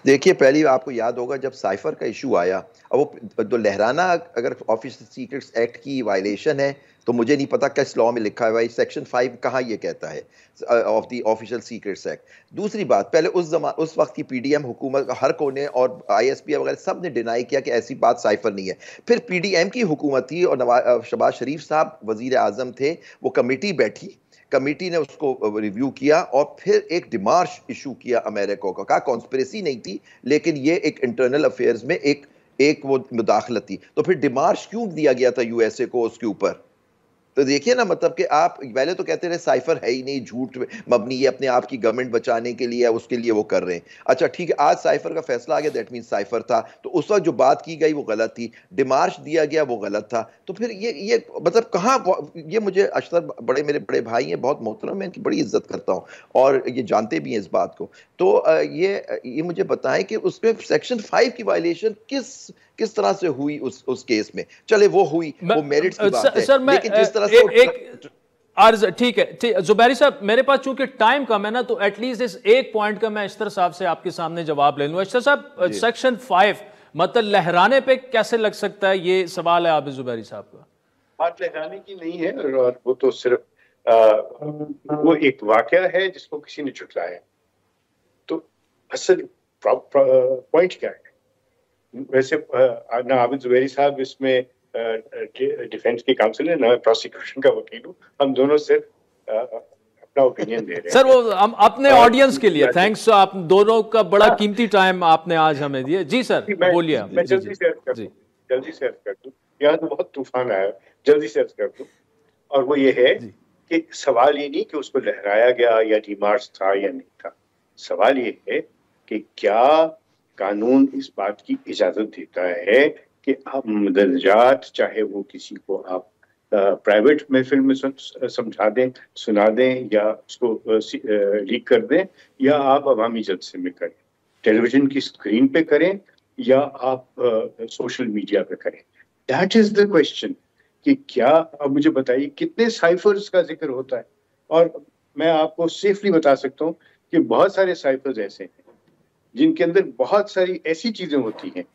देखिए, पहली आपको याद होगा जब साइफर का इशू आया, अब वो तो लहराना अगर ऑफिशियल सीक्रेट्स एक्ट की वायलेशन है, तो मुझे नहीं पता किस लॉ में लिखा है भाई, सेक्शन 5 कहाँ ये कहता है of the official secrets act. दूसरी बात, पहले उस वक्त की पीडीएम हुकूमत हर कोने और आईएसपी वगैरह सब ने डिनाई किया कि ऐसी बात साइफर नहीं है। फिर पीडीएम की हुकूमत थी और शहबाज शरीफ साहब वजीर आजम थे, वो कमेटी बैठी, कमेटी ने उसको रिव्यू किया और फिर एक डिमार्श इशू किया अमेरिका को, कहा कॉन्स्पिरेसी नहीं थी लेकिन ये एक इंटरनल अफेयर्स में एक एक वो मुदाखलत थी। तो फिर डिमार्श क्यों दिया गया था यूएसए को उसके ऊपर? तो देखिए ना, मतलब कि आप पहले तो कहते रहे साइफर है ही नहीं, झूठ मबनी, ये अपने आप की गवर्नमेंट बचाने के लिए उसके लिए वो कर रहे हैं। अच्छा ठीक है, आज साइफर का फैसला आ गया, दैट मीन साइफर था, तो उस वक्त जो बात की गई वो गलत थी, डिमार्श दिया गया वो गलत था। तो फिर ये मतलब कहाँ, ये मुझे अशरफ बड़े मेरे बड़े भाई हैं, बहुत मोहतरम, मैं इनकी बड़ी इज्जत करता हूँ और ये जानते भी हैं इस बात को। तो ये मुझे बताएं कि उसमें सेक्शन 5 की वायलेशन किस किस तरह से हुई उस केस में? चले वो हुई, वो मेरिट्स की बात है, सर मैं लेकिन जिस तरह से एक अर्ज, ठीक है, ठीक जुबैरी साहब, मेरे पास चूंकि टाइम कम है ना, तो एटलीस्ट इस एक पॉइंट का मैं अशतर साहब से आपके सामने जवाब ले लूं। अशतर साहब, सेक्शन 5 मतलब लहराने पे कैसे लग सकता है, ये सवाल है आबिद जुबैरी साहब का। बात लहराने की नहीं है, और वो तो सिर्फ वो एक वाकया है जिसको किसी ने झुटलाया। तो असल पॉइंट क्या है? वैसे ना आबिद जुबैरी साहब इसमें डिफेंस की काउंसिल है, ना प्रोसिक्यूशन का वकील हूँ, हम दोनों सिर्फ अपना ओपिनियन दे रहे हैं। सर वो हम अपने ऑडियंस के लिए थैंक्स, आप दोनों का बड़ा कीमती टाइम आपने आज हमें दिया। जी सर बोलिए। मैं जल्दी से अर्ज कर दूं, यहाँ तो बहुत तूफान आया, जल्दी से अर्ज कर दूं। और वो ये है कि सवाल ये नहीं कि उसको लहराया गया या डिमार्च था या नहीं था, सवाल ये है कि क्या कानून इस बात की इजाजत देता है कि आप मदरजात, चाहे वो किसी को आप प्राइवेट महफिल में समझा दें, सुना दें, या उसको लीक कर दें, या आप अवामी जलसे में करें, टेलीविजन की स्क्रीन पे करें, या आप सोशल मीडिया पे करें। दैट इज द क्वेश्चन कि क्या, अब मुझे बताइए कितने साइफर्स का जिक्र होता है। और मैं आपको सेफली बता सकता हूँ कि बहुत सारे साइफर्स ऐसे हैं जिनके अंदर बहुत सारी ऐसी चीजें होती हैं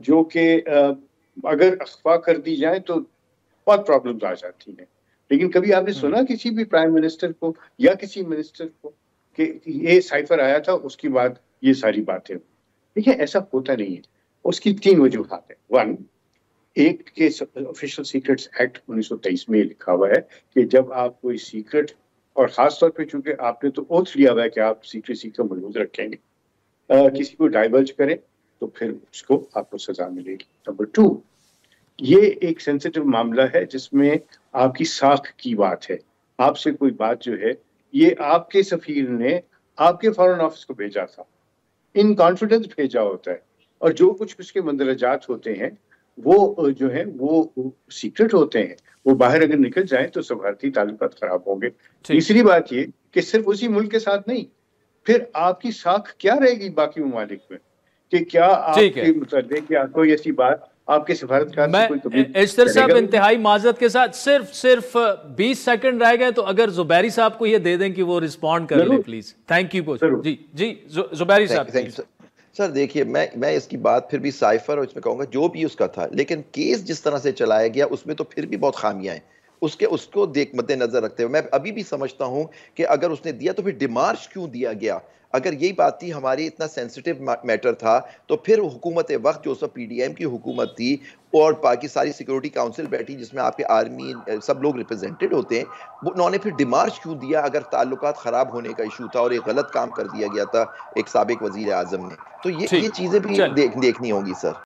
जो कि अगर अखफा कर दी जाए तो बहुत प्रॉब्लम्स आ जाती हैं। लेकिन कभी आपने सुना किसी भी प्राइम मिनिस्टर को या किसी मिनिस्टर को कि ये साइफर आया था उसके बाद ये सारी बातें? देखिए, ऐसा होता नहीं है। उसकी 3 वजूहात है। 1, एक के ऑफिशियल सीक्रेट्स एक्ट 1923 में लिखा हुआ है कि जब आप कोई सीक्रेट, और खासतौर पे चूंकि आपने तो ओथ लिया हुआ है कि आप सीक्रेसी को महफूज रखेंगे, किसी को डाइवर्ज करें तो फिर उसको आपको सजा मिलेगी। नंबर 2, ये एक सेंसिटिव मामला है जिसमें आपकी साख की बात है। आपसे कोई बात जो है, ये आपके सफीर ने आपके फॉरेन ऑफिस को भेजा था, इन कॉन्फिडेंस भेजा होता है, और जो कुछ उसके मंदरजात होते हैं वो जो है वो सीक्रेट होते हैं। वो बाहर अगर निकल जाए तो सफारती ताल्लुकात खराब होंगे। तीसरी बात ये कि सिर्फ उसी मुल्क के साथ नहीं, फिर आपकी साख क्या रहेगी बाकी ममालिक में, कि क्या आपके मुताबिक या कोई ऐसी बात आपके सिफारतकार से कोई कभी। अशतर साहब इंतहाई माजरत के साथ सिर्फ 20 सेकंड रह गए, तो अगर जुबैरी साहब को ये दे दें कि वो रिस्पॉन्ड कर ले प्लीज। Thank you. जी जुबैरी साहब। सर देखिए, मैं इसकी बात फिर भी साइफर और इसमें कहूँगा जो भी उसका था, लेकिन केस जिस तरह से चलाया गया उसमें तो फिर भी बहुत खामियां हैं। उसको मद्देनजर रखते हुए मैं अभी भी समझता हूं कि अगर उसने दिया तो फिर डिमार्श क्यों दिया गया? अगर यही बात थी, हमारी इतना सेंसिटिव मैटर था, तो फिर हुकूमत वक्त जो सब पीडीएम की हुकूमत थी और बाकी सारी सिक्योरिटी काउंसिल बैठी जिसमें आपके आर्मी सब लोग रिप्रेजेंटेड होते हैं, उन्होंने फिर डिमार्श क्यों दिया अगर ताल्लुकात खराब होने का इशू था और एक गलत काम कर दिया गया था एक साबिक वजीर आजम ने? तो ये चीजें भी देखनी होंगी सर।